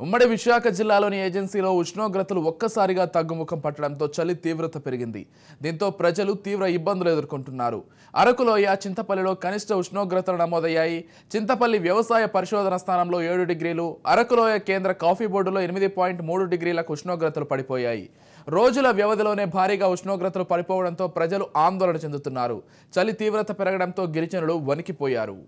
ఉమ్మడి విశాఖ జిల్లాలోని ఏజెన్సీలో ఉష్ణోగ్రతలు ఒక్కసారిగా తగ్గుముఖం పట్టడంతో చలి తీవ్రత పెరిగింది. దీంతో ప్రజలు తీవ్ర ఇబ్బందులు ఎదుర్కొంటున్నారు. అరకులోయ, చింతపల్లిలో కనిష్ట ఉష్ణోగ్రతలు నమోదయ్యాయి. చింతపల్లి వ్యవసాయ పరిశోధన స్థానంలో 7 డిగ్రీలు, అరకులోయ కేంద్ర కాఫీ బోర్డులో 8.3 డిగ్రీలకు ఉష్ణోగ్రతలు పడిపోయాయి. రోజుల వ్యవధిలోనే భారీగా ఉష్ణోగ్రతలు పడిపోవడంతో ప్రజలు ఆందోళన చెందుతున్నారు. చలి తీవ్రత పెరగడంతో గిరిజనులు వణికిపోయారు.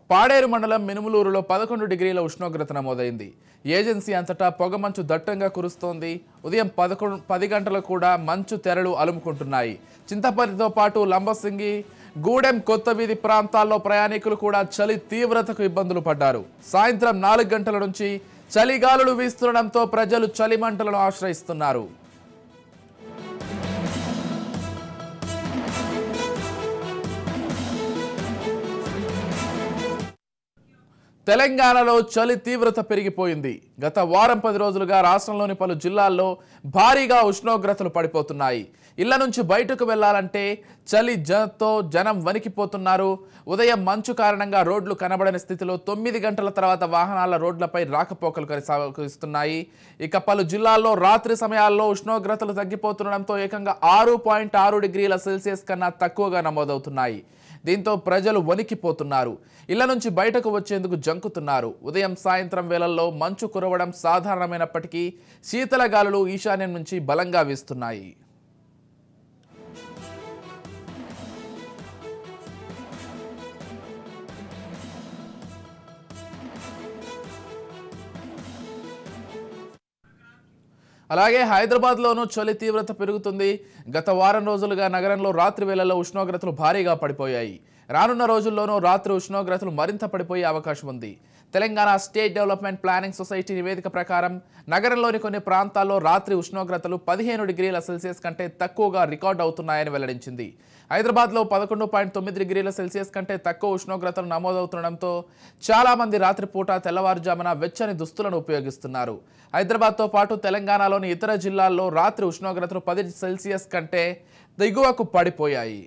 పాడేరు మండలం మినుములూరులో 11 డిగ్రీల ఉష్ణోగ్రత నమోదైంది. ఏజెన్సీ అంతటా పొగమంచు దట్టంగా కురుస్తోంది. ఉదయం 10 గంటలకు కూడా మంచు తెరలు అలుముకుంటున్నాయి. చింతపల్లితో పాటు లంబసింగి, గూడెం, కొత్త వీధి ప్రాంతాల్లో ప్రయాణికులు కూడా చలి తీవ్రతకు ఇబ్బందులు పడ్డారు. సాయంత్రం 4 గంటల నుంచి చలిగాలులు వీస్తుండడంతో ప్రజలు చలిమంటలను ఆశ్రయిస్తున్నారు. తెలంగాణలో చలి తీవ్రత పెరిగిపోయింది. గత వారం 10 రోజులుగా రాష్ట్రంలోని పలు జిల్లాల్లో భారీగా ఉష్ణోగ్రతలు పడిపోతున్నాయి. ఇళ్ల నుంచి బయటకు వెళ్లాలంటే చలి జనం వణికిపోతున్నారు. ఉదయం మంచు కారణంగా రోడ్లు కనబడని స్థితిలో 9 గంటల తర్వాత వాహనాల రోడ్లపై రాకపోకలు కొనసాగిస్తున్నాయి. ఇక పలు జిల్లాల్లో రాత్రి సమయాల్లో ఉష్ణోగ్రతలు తగ్గిపోతుండడంతో ఏకంగా 6.6 డిగ్రీల సెల్సియస్ కన్నా తక్కువగా నమోదవుతున్నాయి. దీంతో ప్రజలు వణికిపోతున్నారు. ఇళ్ల నుంచి బయటకు వచ్చేందుకు జంకుతున్నారు. ఉదయం సాయంత్రం వేళల్లో మంచు కురవడం సాధారణమైనప్పటికీ శీతల గాలులు ఈశాన్యం నుంచి బలంగా వీస్తున్నాయి. అలాగే హైదరాబాద్లోనూ చలి తీవ్రత పెరుగుతుంది. గత వారం రోజులుగా నగరంలో రాత్రి వేళల్లో ఉష్ణోగ్రతలు భారీగా పడిపోయాయి. రానున్న రోజుల్లోనూ రాత్రి ఉష్ణోగ్రతలు మరింత పడిపోయే అవకాశం ఉంది. Telangana state development planning society నివేదిక ప్రకారం నగరంలోని కొన్ని ప్రాంతాల్లో రాత్రి ఉష్ణోగ్రతలు 15 డిగ్రీల సెల్సియస్ కంటే తక్కువగా రికార్డు అవుతున్నాయని వెల్లడించింది. హైదరాబాద్లో 11.9 డిగ్రీల సెల్సియస్ కంటే తక్కువ ఉష్ణోగ్రతలు నమోదవుతుండడంతో చాలామంది రాత్రిపూట తెల్లవారుజామున వెచ్చని దుస్తులను ఉపయోగిస్తున్నారు. హైదరాబాద్తో పాటు తెలంగాణలోని ఇతర జిల్లాల్లో రాత్రి ఉష్ణోగ్రతలు 10 సెల్సియస్ కంటే దిగువకు పడిపోయాయి.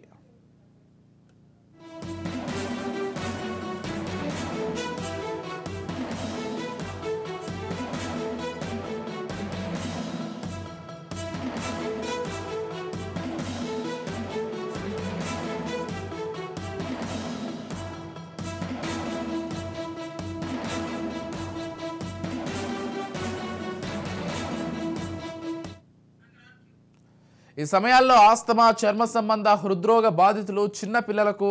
ఈ సమయాల్లో ఆస్తమా, చర్మ సంబంధ హృద్రోగ బాధితులు, చిన్న పిల్లలకు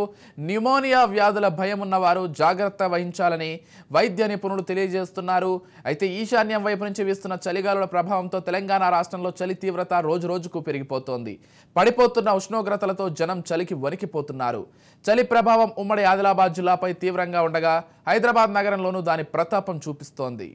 న్యూమోనియా వ్యాధుల భయం ఉన్నవారు జాగ్రత్త వహించాలని వైద్య నిపుణులు తెలియజేస్తున్నారు. అయితే ఈశాన్యం వైపు నుంచి వీస్తున్న చలిగాలుల ప్రభావంతో తెలంగాణ రాష్ట్రంలో చలి తీవ్రత రోజురోజుకు పెరిగిపోతోంది. పడిపోతున్న ఉష్ణోగ్రతలతో జనం చలికి వణికిపోతున్నారు. చలి ప్రభావం ఉమ్మడి ఆదిలాబాద్ జిల్లాపై తీవ్రంగా ఉండగా హైదరాబాద్ నగరంలోనూ దాని ప్రతాపం చూపిస్తోంది.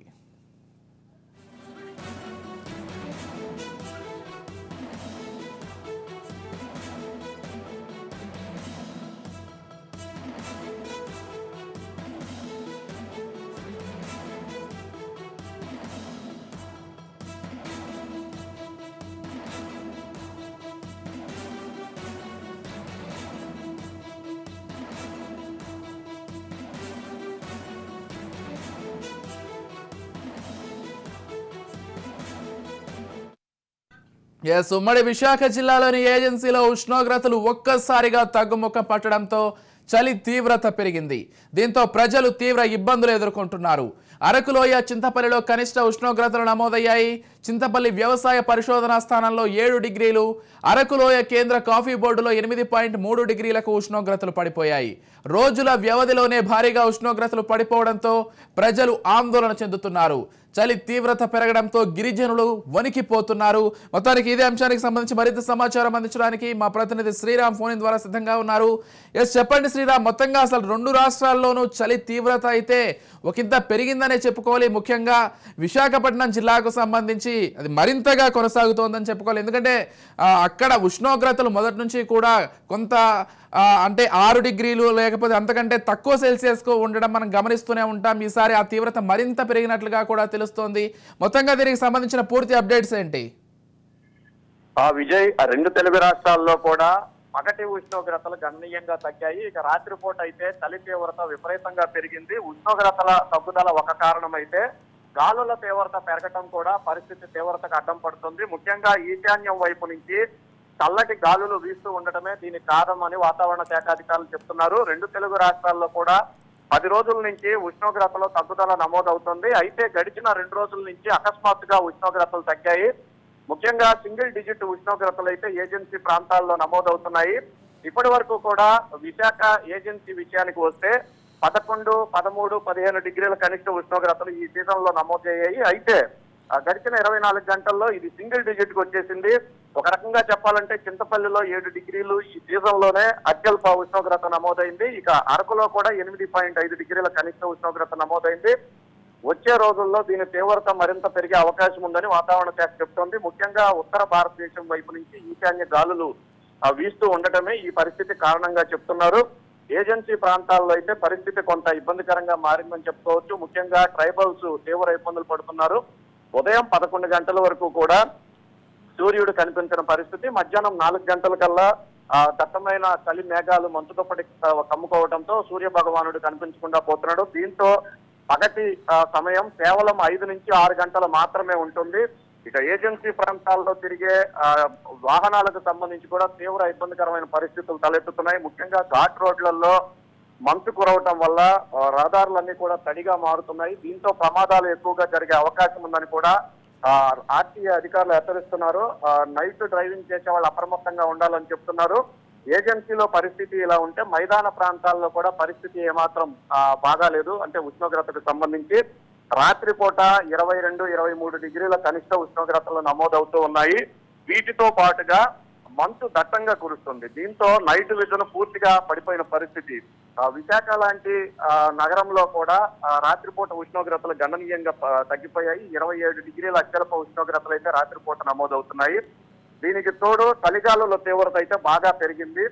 ఉమ్మడి విశాఖ జిల్లాలోని ఏజెన్సీలో ఉష్ణోగ్రతలు ఒక్కసారిగా తగ్గుముఖం పట్టడంతో చలి తీవ్రత పెరిగింది. దీంతో ప్రజలు తీవ్ర ఇబ్బందులు ఎదుర్కొంటున్నారు. అరకులోయ, చింతపల్లిలో కనిష్ట ఉష్ణోగ్రతలు నమోదయ్యాయి. చింతపల్లి వ్యవసాయ పరిశోధనా స్థానంలో 7 డిగ్రీలు, అరకులోయ కేంద్ర కాఫీ బోర్డులో 8.3 డిగ్రీలకు ఉష్ణోగ్రతలు పడిపోయాయి. రోజుల వ్యవధిలోనే భారీగా ఉష్ణోగ్రతలు పడిపోవడంతో ప్రజలు ఆందోళన చెందుతున్నారు. చలి తీవ్రత పెరగడంతో గిరిజనులు వణికిపోతున్నారు. మొత్తానికి ఇదే అంశానికి సంబంధించి మరింత సమాచారం అందించడానికి మా ప్రతినిధి శ్రీరామ్ ఫోన్ ద్వారా సిద్ధంగా ఉన్నారు. చెప్పండి శ్రీరామ్, మొత్తంగా అసలు 2 రాష్ట్రాల్లోనూ చలి తీవ్రత అయితే ఒకంత పెరిగిందనే చెప్పుకోవాలి. ముఖ్యంగా విశాఖపట్నం జిల్లాకు సంబంధించి అది మరింతగా కొనసాగుతోందని చెప్పుకోవాలి. ఎందుకంటే అక్కడ ఉష్ణోగ్రతలు మొదటి నుంచి కూడా కొంత అంటే 6 డిగ్రీలు లేకపోతే అంతకంటే తక్కువ సెల్సియస్కు ఉండడం మనం గమనిస్తూనే ఉంటాం. ఈసారి ఆ తీవ్రత మరింత పెరిగినట్లుగా కూడా తెలుస్తోంది. మొత్తంగా దీనికి సంబంధించిన పూర్తి అప్డేట్స్ ఏంటి? విజయ్, రెండు తెలుగు రాష్ట్రాల్లో కూడా పగటి ఉష్ణోగ్రతలు గణనీయంగా తగ్గాయి. ఇక రాత్రిపూట అయితే చలి తీవ్రత విపరీతంగా పెరిగింది. ఉష్ణోగ్రతల తగ్గుదల ఒక కారణమైతే గాలుల తీవ్రత పెరగటం కూడా పరిస్థితి తీవ్రతకు అడ్డం పడుతుంది. ముఖ్యంగా ఈశాన్యం వైపు నుంచి చల్లటి గాలులు వీస్తూ ఉండటమే దీనికి కారణమని వాతావరణ శాఖ అధికారులు చెప్తున్నారు. రెండు తెలుగు రాష్ట్రాల్లో కూడా 10 రోజుల నుంచి ఉష్ణోగ్రతలో తగ్గుదల నమోదవుతుంది. అయితే గడిచిన 2 రోజుల నుంచి అకస్మాత్తుగా ఉష్ణోగ్రతలు తగ్గాయి. ముఖ్యంగా సింగిల్ డిజిట్ ఉష్ణోగ్రతలు అయితే ఏజెన్సీ ప్రాంతాల్లో నమోదవుతున్నాయి. ఇప్పటి వరకు కూడా విశాఖ ఏజెన్సీ విషయానికి వస్తే 11, 13, 15 డిగ్రీల కనిష్ట ఉష్ణోగ్రతలు ఈ సీజన్ లో నమోదయ్యాయి. అయితే గడిచిన 24 గంటల్లో ఇది సింగిల్ డిజిట్ కు వచ్చేసింది. ఒక రకంగా చెప్పాలంటే చింతపల్లిలో 7 డిగ్రీలు ఈ సీజన్ లోనే అత్యల్ప ఉష్ణోగ్రత నమోదైంది. ఇక అరకులో కూడా 8.5 డిగ్రీల కనిష్ట ఉష్ణోగ్రత నమోదైంది. వచ్చే రోజుల్లో దీని తీవ్రత మరింత పెరిగే అవకాశం ఉందని వాతావరణ శాఖ చెబుతోంది. ముఖ్యంగా ఉత్తర భారతదేశం వైపు నుంచి ఈశాన్య గాలులు వీస్తూ ఉండటమే ఈ పరిస్థితి కారణంగా చెప్తున్నారు. ఏజెన్సీ ప్రాంతాల్లో అయితే పరిస్థితి కొంత ఇబ్బందికరంగా మారిందని చెప్పుకోవచ్చు. ముఖ్యంగా ట్రైబల్స్ తీవ్ర ఇబ్బందులు పడుతున్నారు. ఉదయం 11 గంటల వరకు కూడా సూర్యుడు కనిపించిన పరిస్థితి. మధ్యాహ్నం 4 గంటల కల్లా దట్టమైన చలి మేఘాలు మంచుతో కమ్ముకోవడంతో సూర్య భగవానుడు కనిపించకుండా పోతున్నాడు. దీంతో పగటి సమయం కేవలం 5 నుంచి 6 గంటలు మాత్రమే ఉంటుంది. ఇక ఏజెన్సీ ప్రాంతాల్లో తిరిగే వాహనాలకు సంబంధించి కూడా తీవ్ర ఇబ్బందికరమైన పరిస్థితులు తలెత్తుతున్నాయి. ముఖ్యంగా ఘాట్ రోడ్లలో మంచు కురవటం వల్ల రహదారులన్నీ కూడా తడిగా మారుతున్నాయి. దీంతో ప్రమాదాలు ఎక్కువగా జరిగే అవకాశం ఉందని కూడా ఆర్టీఏ అధికారులు హెచ్చరిస్తున్నారు. నైట్ డ్రైవింగ్ చేసే వాళ్ళు అప్రమత్తంగా ఉండాలని చెప్తున్నారు. ఏజెన్సీలో పరిస్థితి ఇలా ఉంటే మైదాన ప్రాంతాల్లో కూడా పరిస్థితి ఏమాత్రం బాగాలేదు. అంటే ఉష్ణోగ్రతకు సంబంధించి రాత్రిపూట 22, 23 డిగ్రీల కనిష్ట ఉష్ణోగ్రతలు నమోదవుతూ ఉన్నాయి. వీటితో పాటుగా మంచు దట్టంగా కురుస్తుంది. దీంతో నైట్ విజన్ పూర్తిగా పడిపోయిన పరిస్థితి. విశాఖ లాంటి నగరంలో కూడా రాత్రిపూట ఉష్ణోగ్రతలు గణనీయంగా తగ్గిపోయాయి. 27 డిగ్రీల అత్యల్ప ఉష్ణోగ్రతలు అయితే రాత్రిపూట నమోదవుతున్నాయి. దీనికి తోడు చలిగాలుల తీవ్రత అయితే బాగా పెరిగింది.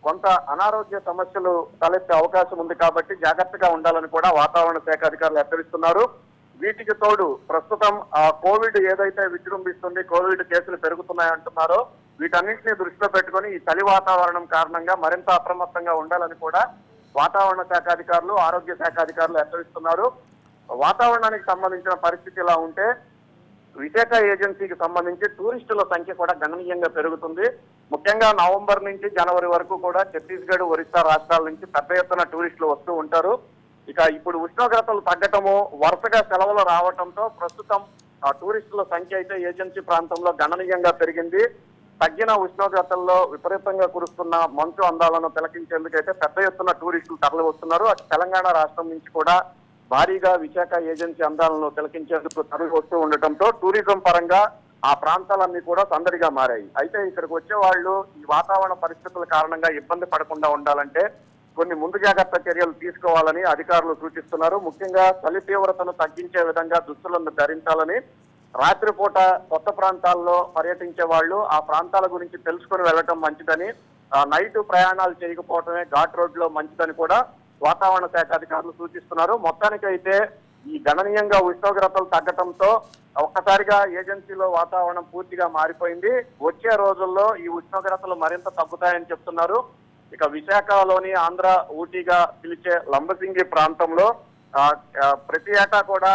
కొంత అనారోగ్య సమస్యలు తలెత్తే అవకాశం ఉంది కాబట్టి జాగ్రత్తగా ఉండాలని కూడా వాతావరణ శాఖ అధికారులు హెచ్చరిస్తున్నారు. వీటికి తోడు ప్రస్తుతం కోవిడ్ ఏదైతే విజృంభిస్తుంది, కోవిడ్ కేసులు పెరుగుతున్నాయంటున్నారో వీటన్నింటినీ దృష్టిలో పెట్టుకొని ఈ చలి వాతావరణం కారణంగా మరింత అప్రమత్తంగా ఉండాలని కూడా వాతావరణ శాఖ అధికారులు, ఆరోగ్య శాఖ అధికారులు హెచ్చరిస్తున్నారు. వాతావరణానికి సంబంధించిన పరిస్థితి ఇలా ఉంటే విశాఖ ఏజెన్సీకి సంబంధించి టూరిస్టుల సంఖ్య కూడా గణనీయంగా పెరుగుతుంది. ముఖ్యంగా నవంబర్ నుంచి జనవరి వరకు కూడా ఛత్తీస్గఢ్, ఒరిస్సా రాష్ట్రాల నుంచి పెద్ద ఎత్తున టూరిస్టులు వస్తూ ఉంటారు. ఇక ఇప్పుడు ఉష్ణోగ్రతలు తగ్గటము, వరుసగా సెలవులు రావడంతో ప్రస్తుతం టూరిస్టుల సంఖ్య అయితే ఏజెన్సీ ప్రాంతంలో గణనీయంగా పెరిగింది. తగ్గిన ఉష్ణోగ్రతల్లో విపరీతంగా కురుస్తున్న మంచు అందాలను తిలకించేందుకైతే పెద్ద ఎత్తున టూరిస్టులు తరలి వస్తున్నారు. అటు తెలంగాణ రాష్ట్రం నుంచి కూడా భారీగా విశాఖ ఏజెన్సీ అందాలను తిలకించేందుకు తరలి వస్తూ ఉండటంతో టూరిజం పరంగా ఆ ప్రాంతాలన్నీ కూడా సందడిగా మారాయి. అయితే ఇక్కడికి వచ్చే వాళ్ళు ఈ వాతావరణ పరిస్థితుల కారణంగా ఇబ్బంది పడకుండా ఉండాలంటే కొన్ని ముందు జాగ్రత్త చర్యలు తీసుకోవాలని అధికారులు సూచిస్తున్నారు. ముఖ్యంగా చలి తీవ్రతను తగ్గించే విధంగా దుస్తులను ధరించాలని, రాత్రిపూట కొత్త ప్రాంతాల్లో పర్యటించే వాళ్ళు ఆ ప్రాంతాల గురించి తెలుసుకుని వెళ్ళటం మంచిదని, నైట్ ప్రయాణాలు చేయకపోవటమే ఘాట్ రోడ్ లో మంచిదని కూడా వాతావరణ శాఖ అధికారులు సూచిస్తున్నారు. మొత్తానికైతే ఈ గణనీయంగా ఉష్ణోగ్రతలు తగ్గటంతో ఒక్కసారిగా ఏజెన్సీలో వాతావరణం పూర్తిగా మారిపోయింది. వచ్చే రోజుల్లో ఈ ఉష్ణోగ్రతలు మరింత తగ్గుతాయని చెప్తున్నారు. ఇక విశాఖలోని ఆంధ్ర ఊటీగా పిలిచే లంబసింగి ప్రాంతంలో ప్రతి ఏటా కూడా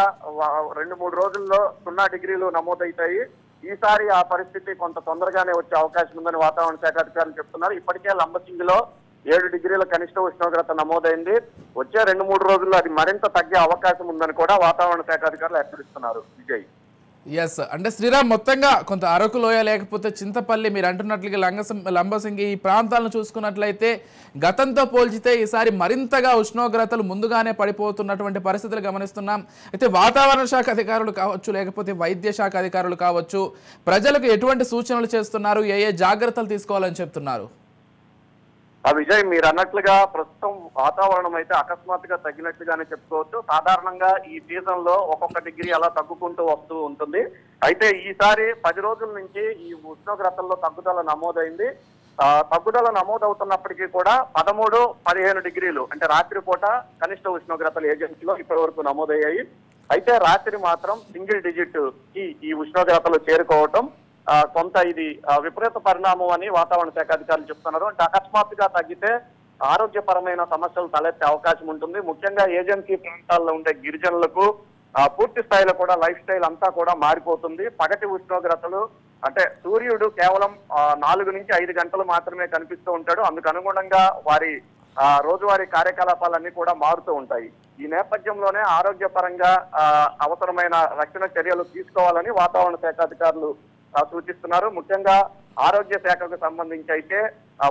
2-3 రోజుల్లో 0 డిగ్రీలు నమోదవుతాయి. ఈసారి ఆ పరిస్థితి కొంత తొందరగానే వచ్చే అవకాశం ఉందని వాతావరణ శాఖ అధికారులు చెప్తున్నారు. ఇప్పటికే లంబసింగిలో 7 డిగ్రీల కనిష్ట ఉష్ణోగ్రత నమోదైంది. వచ్చే 2-3 రోజుల్లో అది మరింత తగ్గే అవకాశం ఉందని కూడా వాతావరణ శాఖ అధికారులు హెచ్చరిస్తున్నారు. విజయ్, ఎస్ అంటే శ్రీరామ్, మొత్తంగా కొంత అరకు లోయ లేకపోతే చింతపల్లి మీరు అంటున్నట్లుగా లంబసింగి ఈ ప్రాంతాలను చూసుకున్నట్లయితే గతంతో పోల్చితే ఈసారి మరింతగా ఉష్ణోగ్రతలు ముందుగానే పడిపోతున్నటువంటి పరిస్థితులు గమనిస్తున్నాం. అయితే వాతావరణ శాఖ అధికారులు కావచ్చు, లేకపోతే వైద్య శాఖ అధికారులు కావచ్చు, ప్రజలకు ఎటువంటి సూచనలు చేస్తున్నారు, ఏ జాగ్రత్తలు తీసుకోవాలని చెప్తున్నారు? విజయ్, మీరు అన్నట్లుగా ప్రస్తుతం వాతావరణం అయితే అకస్మాత్తుగా తగ్గినట్లుగానే చెప్పుకోవచ్చు. సాధారణంగా ఈ సీజన్ లో ఒక్కొక్క డిగ్రీ అలా తగ్గుకుంటూ వస్తూ ఉంటుంది. అయితే ఈసారి 10 రోజుల నుంచి ఈ ఉష్ణోగ్రతల్లో తగ్గుదల నమోదైంది. తగ్గుదల నమోదవుతున్నప్పటికీ కూడా 13, 15 డిగ్రీలు అంటే రాత్రిపూట కనిష్ట ఉష్ణోగ్రతలు ఏజెన్సీలో ఇప్పటి వరకు నమోదయ్యాయి. అయితే రాత్రి మాత్రం సింగిల్ డిజిట్ కి ఈ ఉష్ణోగ్రతలు చేరుకోవటం కొంత ఇది విపరీత పరిణామం అని వాతావరణ శాఖ అధికారులు చెప్తున్నారు. అంటే అకస్మాత్తుగా తగ్గితే ఆరోగ్యపరమైన సమస్యలు తలెత్తే అవకాశం ఉంటుంది. ముఖ్యంగా ఏజెన్సీ ప్రాంతాల్లో ఉండే గిరిజనులకు పూర్తి స్థాయిలో కూడా లైఫ్ స్టైల్ అంతా కూడా మారిపోతుంది. పగటి ఉష్ణోగ్రతలు అంటే సూర్యుడు కేవలం 4 నుంచి 5 గంటలు మాత్రమే కనిపిస్తూ ఉంటాడు. అందుకు అనుగుణంగా వారి రోజువారీ కార్యకలాపాలన్నీ కూడా మారుతూ ఉంటాయి. ఈ నేపథ్యంలోనే ఆరోగ్యపరంగా అవసరమైన రక్షణ చర్యలు తీసుకోవాలని వాతావరణ శాఖ అధికారులు సూచిస్తున్నారు. ముఖ్యంగా ఆరోగ్య శాఖకు సంబంధించి అయితే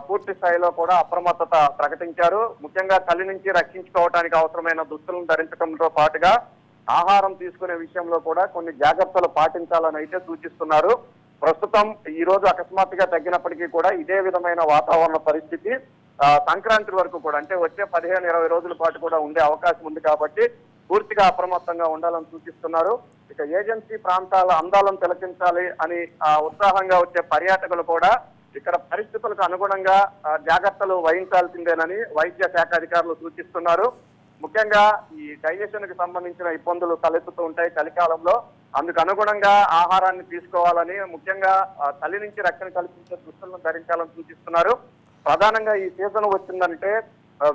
పూర్తి స్థాయిలో కూడా అప్రమత్తత ప్రకటించారు. ముఖ్యంగా చలి నుంచి రక్షించుకోవడానికి అవసరమైన దుస్తులను ధరించడంతో పాటుగా ఆహారం తీసుకునే విషయంలో కూడా కొన్ని జాగ్రత్తలు పాటించాలని అయితే సూచిస్తున్నారు. ప్రస్తుతం ఈ రోజు అకస్మాత్తుగా తగ్గినప్పటికీ కూడా ఇదే విధమైన వాతావరణ పరిస్థితి సంక్రాంతి వరకు కూడా అంటే వచ్చే 15-20 రోజుల పాటు కూడా ఉండే అవకాశం ఉంది. కాబట్టి పూర్తిగా అప్రమత్తంగా ఉండాలని సూచిస్తున్నారు. ఇక ఏజెన్సీ ప్రాంతాల అందాలను తిలకించాలి అని ఉత్సాహంగా వచ్చే పర్యాటకులు కూడా ఇక్కడ పరిస్థితులకు అనుగుణంగా జాగ్రత్తలు వహించాల్సిందేనని వైద్య శాఖ అధికారులు సూచిస్తున్నారు. ముఖ్యంగా ఈ డైజెషన్ కి సంబంధించిన ఇబ్బందులు తలెత్తుతూ ఉంటాయి చలికాలంలో. అందుకు అనుగుణంగా ఆహారాన్ని తీసుకోవాలని, ముఖ్యంగా చలి నుంచి రక్షణ కల్పించే దుస్తులను ధరించాలని సూచిస్తున్నారు. ప్రధానంగా ఈ సీజన్ వచ్చిందంటే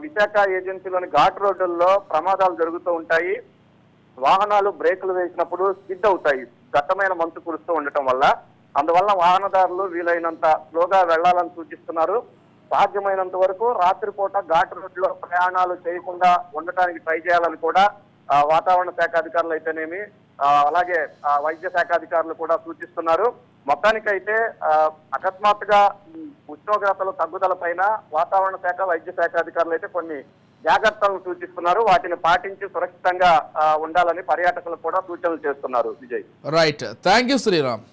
విశాఖ ఏజెన్సీలోని ఘాట్ రోడ్డుల్లో ప్రమాదాలు జరుగుతూ ఉంటాయి. వాహనాలు బ్రేకులు వేసినప్పుడు స్కిడ్ అవుతాయి దట్టమైన మంచు కురుస్తూ ఉండటం వల్ల. అందువల్ల వాహనదారులు వీలైనంత స్లోగా వెళ్లాలని సూచిస్తున్నారు. సాధ్యమైనంత వరకు రాత్రిపూట ఘాట్ రోడ్లో ప్రయాణాలు చేయకుండా ఉండటానికి ట్రై చేయాలని కూడా వాతావరణ శాఖ అధికారులు అయితేనేమి అలాగే వైద్య శాఖ అధికారులు కూడా సూచిస్తున్నారు. మొత్తానికైతే అకస్మాత్తుగా ఉష్ణోగ్రతల తగ్గుదల పైన వాతావరణ శాఖ వైద్య శాఖ అధికారులు అయితే కొన్ని జాగ్రత్తలను సూచిస్తున్నారు. వాటిని పాటించి సురక్షితంగా ఉండాలని పర్యాటకులకు కూడా సూచనలు చేస్తున్నారు. Vijay, right, thank you Sriram.